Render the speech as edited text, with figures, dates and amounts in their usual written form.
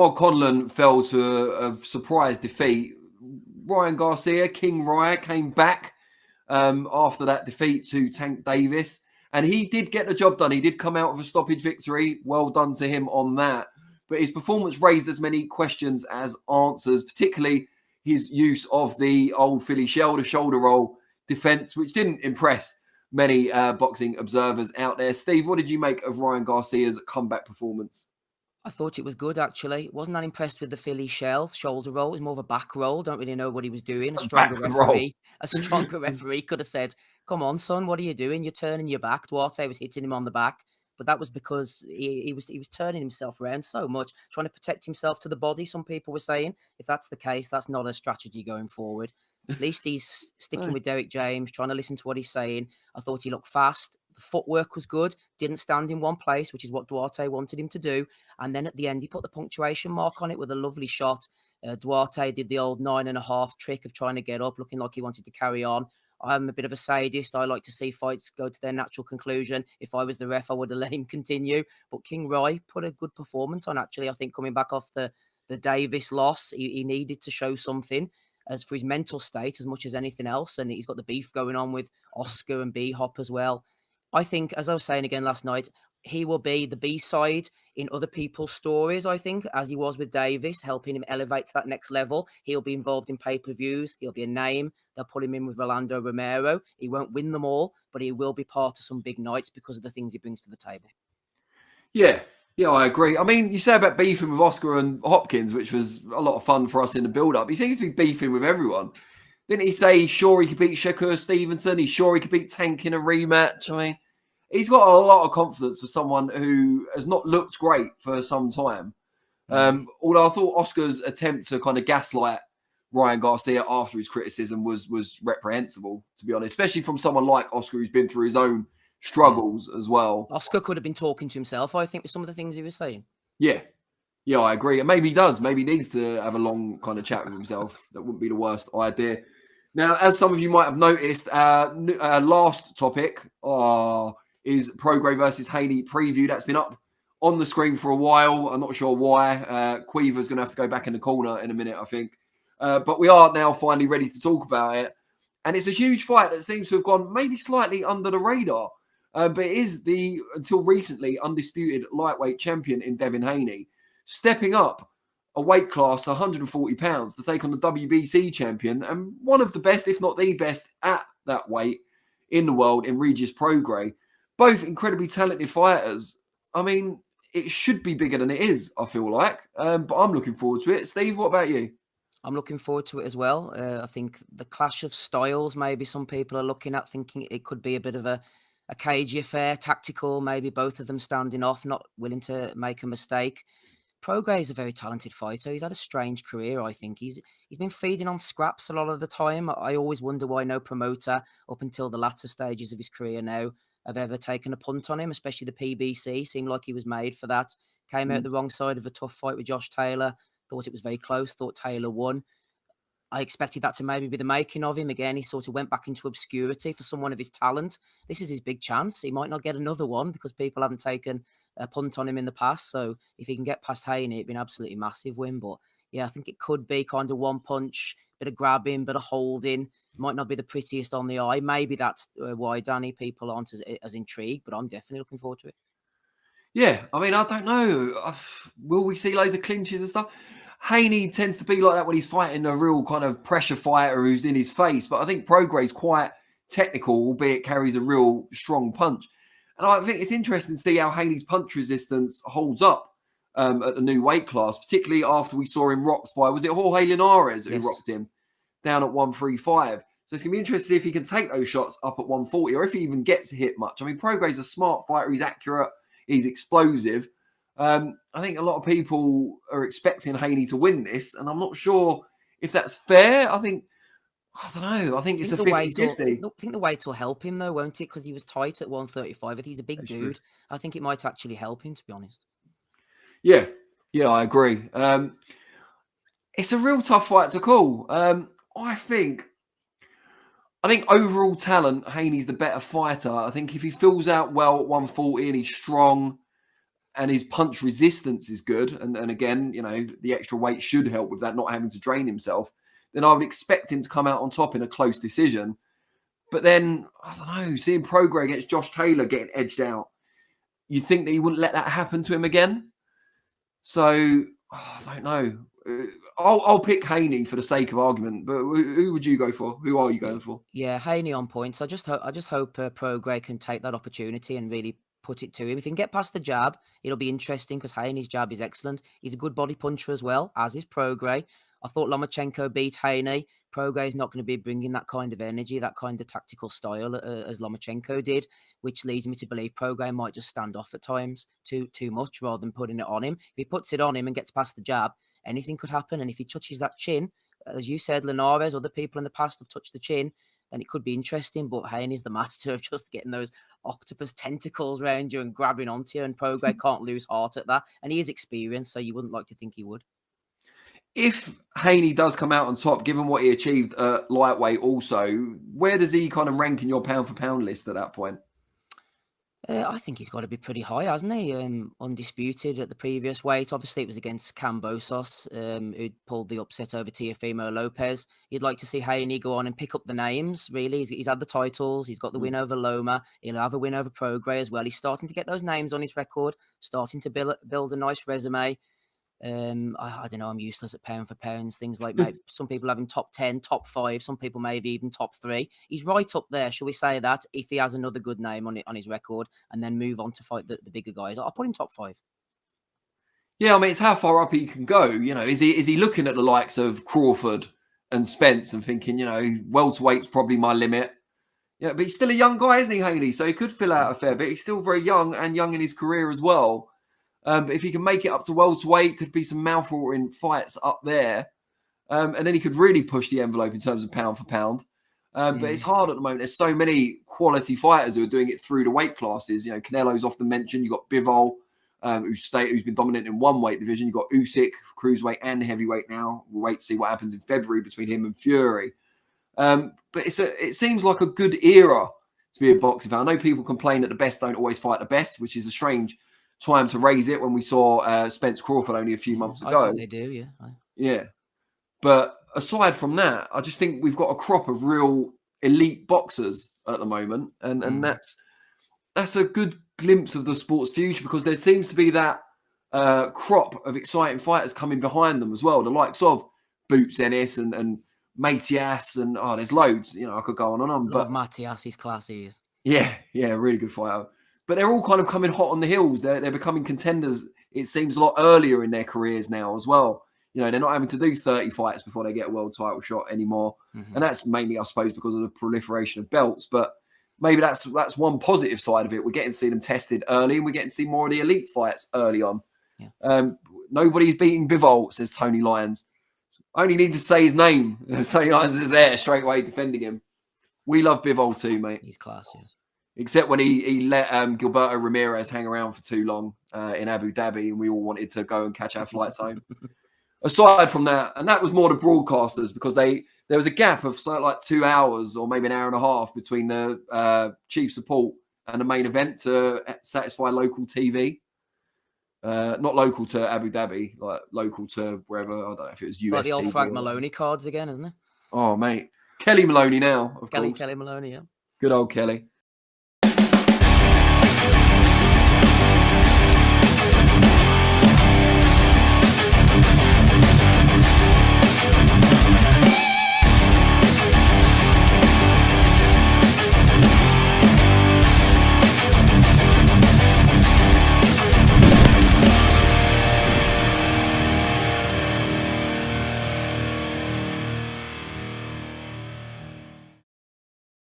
while Conlon fell to a surprise defeat, Ryan Garcia, King Rye, came back after that defeat to Tank Davis. And he did get the job done. He did come out with a stoppage victory. Well done to him on that. But his performance raised as many questions as answers, particularly his use of the old Philly shell, the shoulder roll defense, which didn't impress many boxing observers out there. Steve, what did you make of Ryan Garcia's comeback performance? I thought it was good, actually. Wasn't that impressed with the Philly shell shoulder roll. It was more of a back roll. Don't really know what he was doing. Backward roll. A stronger referee could have said, "Come on, son, what are you doing? You're turning your back." Duarte was hitting him on the back, but that was because he was turning himself around so much, trying to protect himself to the body. Some people were saying, if that's the case, that's not a strategy going forward. At least he's sticking with Derek James, trying to listen to what he's saying. I thought he looked fast. The footwork was good. Didn't stand in one place, which is what Duarte wanted him to do. And then at the end, he put the punctuation mark on it with a lovely shot. Duarte did the old 9.5 trick of trying to get up, looking like he wanted to carry on. I'm a bit of a sadist. I like to see fights go to their natural conclusion. If I was the ref, I would have let him continue. But King Rye put a good performance on, actually. I think coming back off the Davis loss, he needed to show something as for his mental state as much as anything else. And he's got the beef going on with Oscar and B-Hop as well. I think, as I was saying again last night, he will be the B-side in other people's stories, I think, as he was with Davis, helping him elevate to that next level. He'll be involved in pay-per-views. He'll be a name. They'll put him in with Rolando Romero. He won't win them all, but he will be part of some big nights because of the things he brings to the table. Yeah, I agree. I mean, you say about beefing with Oscar and Hopkins, which was a lot of fun for us in the build-up. He seems to be beefing with everyone. Didn't he say he's sure he could beat Shakur Stevenson? He's sure he could beat Tank in a rematch? I mean, he's got a lot of confidence for someone who has not looked great for some time. Although I thought Oscar's attempt to kind of gaslight Ryan Garcia after his criticism was reprehensible, to be honest, especially from someone like Oscar who's been through his own struggles as well. Oscar could have been talking to himself, I think, with some of the things he was saying. Yeah, I agree. And maybe he does. Maybe he needs to have a long kind of chat with himself. That wouldn't be the worst idea. Now, as some of you might have noticed, last topic is Prograis versus Haney preview. That's been up on the screen for a while. I'm not sure why. Queever's going to have to go back in the corner in a minute, I think. But we are now finally ready to talk about it. And it's a huge fight that seems to have gone maybe slightly under the radar. But it is the, until recently, undisputed lightweight champion in Devin Haney, stepping up a weight class to 140 pounds to take on the WBC champion and one of the best, if not the best, at that weight in the world in Regis Prograis. Both incredibly talented fighters. I mean, it should be bigger than it is, I feel like. But I'm looking forward to it. Steve, what about you? I'm looking forward to it as well. I think the clash of styles, maybe some people are looking at thinking it could be a bit of a cagey affair, tactical, maybe both of them standing off, not willing to make a mistake. Prograis is a very talented fighter. He's had a strange career, I think. He's been feeding on scraps a lot of the time. I always wonder why no promoter, up until the latter stages of his career now, have ever taken a punt on him, especially the PBC. Seemed like he was made for that. Came out the wrong side of a tough fight with Josh Taylor. Thought it was very close. Thought Taylor won. I expected that to maybe be the making of him. Again, he sort of went back into obscurity for someone of his talent. This is his big chance. He might not get another one because people haven't taken a punt on him in the past. So if he can get past Haney, it'd be an absolutely massive win. But yeah, I think it could be kind of one punch, bit of grabbing, bit of holding. Might not be the prettiest on the eye. Maybe that's why, Danny, people aren't as intrigued, but I'm definitely looking forward to it. Yeah, I mean, I don't know. Will we see loads of clinches and stuff? Haney tends to be like that when he's fighting a real kind of pressure fighter who's in his face. But I think Prograis is quite technical, albeit carries a real strong punch. And I think it's interesting to see how Haney's punch resistance holds up at the new weight class, particularly after we saw him rocked by, was it Jorge Linares who rocked him down at 135? So it's going to be interesting to see if he can take those shots up at 140 or if he even gets hit much. I mean, Prograis is a smart fighter. He's accurate. He's explosive. I think a lot of people are expecting Haney to win this, and I'm not sure if that's fair. I don't know. I think it's a 50-50. I think the weight will help him, though, won't it? Because he was tight at 135. I think he's a big dude. I think it might actually help him, to be honest. Yeah, I agree. It's a real tough fight to call. I think overall talent, Haney's the better fighter. I think if he fills out well at 140 and he's strong, and his punch resistance is good, and again, the extra weight should help with that, not having to drain himself, then I would expect him to come out on top in a close decision. But then, I don't know, seeing Prograis against Josh Taylor getting edged out, you'd think that he wouldn't let that happen to him again. So, I don't know. I'll pick Haney for the sake of argument, but who would you go for? Who are you going for? Yeah, Haney on points. I just hope Prograis can take that opportunity and really put it to him. If he can get past the jab, it'll be interesting because Haney's jab is excellent. He's a good body puncher as well, as is Prograis. I thought Lomachenko beat Haney. Prograis is not going to be bringing that kind of energy, that kind of tactical style as Lomachenko did, which leads me to believe Prograis might just stand off at times too much rather than putting it on him. If he puts it on him and gets past the jab, anything could happen. And if he touches that chin, as you said, Linares, other people in the past have touched the chin, then it could be interesting. But Haney's the master of just getting those octopus tentacles around you and grabbing onto you, and Prograis can't lose heart at that. And he is experienced, so you wouldn't like to think he would. If Haney does come out on top, given what he achieved at lightweight also, where does he kind of rank in your pound-for-pound list at that point? I think he's got to be pretty high, hasn't he? Undisputed at the previous weight. Obviously, it was against Kambosos, who'd pulled the upset over Teofimo Lopez. You'd like to see Haney go on and pick up the names, really. He's had the titles. He's got the win over Loma. He'll have a win over Prograis as well. He's starting to get those names on his record, starting to build a nice resume. I don't know. I'm useless at pound for pounds. Things like maybe some people have him top 10, top 5. Some people maybe even top 3. He's right up there, shall we say that? If he has another good name on his record, and then move on to fight the bigger guys, I'll put him top 5. Yeah, I mean, it's how far up he can go. Is he looking at the likes of Crawford and Spence and thinking, welterweight's probably my limit. Yeah, but he's still a young guy, isn't he, Haney? So he could fill out a fair bit. He's still very young and young in his career as well. But if he can make it up to welterweight, could be some mouth-watering fights up there. And then he could really push the envelope in terms of pound for pound. But it's hard at the moment. There's so many quality fighters who are doing it through the weight classes. Canelo's often mentioned. You've got Bivol, who's been dominant in one weight division. You've got Usyk, cruiserweight and heavyweight now. We'll wait to see what happens in February between him and Fury. But it seems like a good era to be a boxing fan. I know people complain that the best don't always fight the best, which is a strange time to raise it when we saw Spence Crawford only a few months ago. I think they do, yeah. Yeah. But aside from that, I just think we've got a crop of real elite boxers at the moment. And that's a good glimpse of the sport's future, because there seems to be that crop of exciting fighters coming behind them as well. The likes of Boots Ennis and Matias, and there's loads. I could go on and on. Love Matias, he's classy. Yeah, really good fighter. But they're all kind of coming hot on the heels. They're becoming contenders, it seems, a lot earlier in their careers now as well. They're not having to do 30 fights before they get a world title shot anymore. And that's mainly, I suppose, because of the proliferation of belts. But maybe that's one positive side of it. We're getting to see them tested early, and we're getting to see more of the elite fights early on. Yeah. Nobody's beating Bivol, says Tony Lyons. I only need to say his name. Tony Lyons is there straight away defending him. We love Bivol too, mate. He's classy. Except when he let Gilberto Ramirez hang around for too long in Abu Dhabi, and we all wanted to go and catch our flights home. Aside from that, and that was more the broadcasters, because there was a gap of like 2 hours or maybe an hour and a half between the chief support and the main event to satisfy local TV. Not local to Abu Dhabi, like local to wherever. I don't know if it was US. Like the old Frank Maloney cards again, isn't it? Oh, mate. Kelly Maloney now, of course. Kelly Maloney, yeah. Good old Kelly.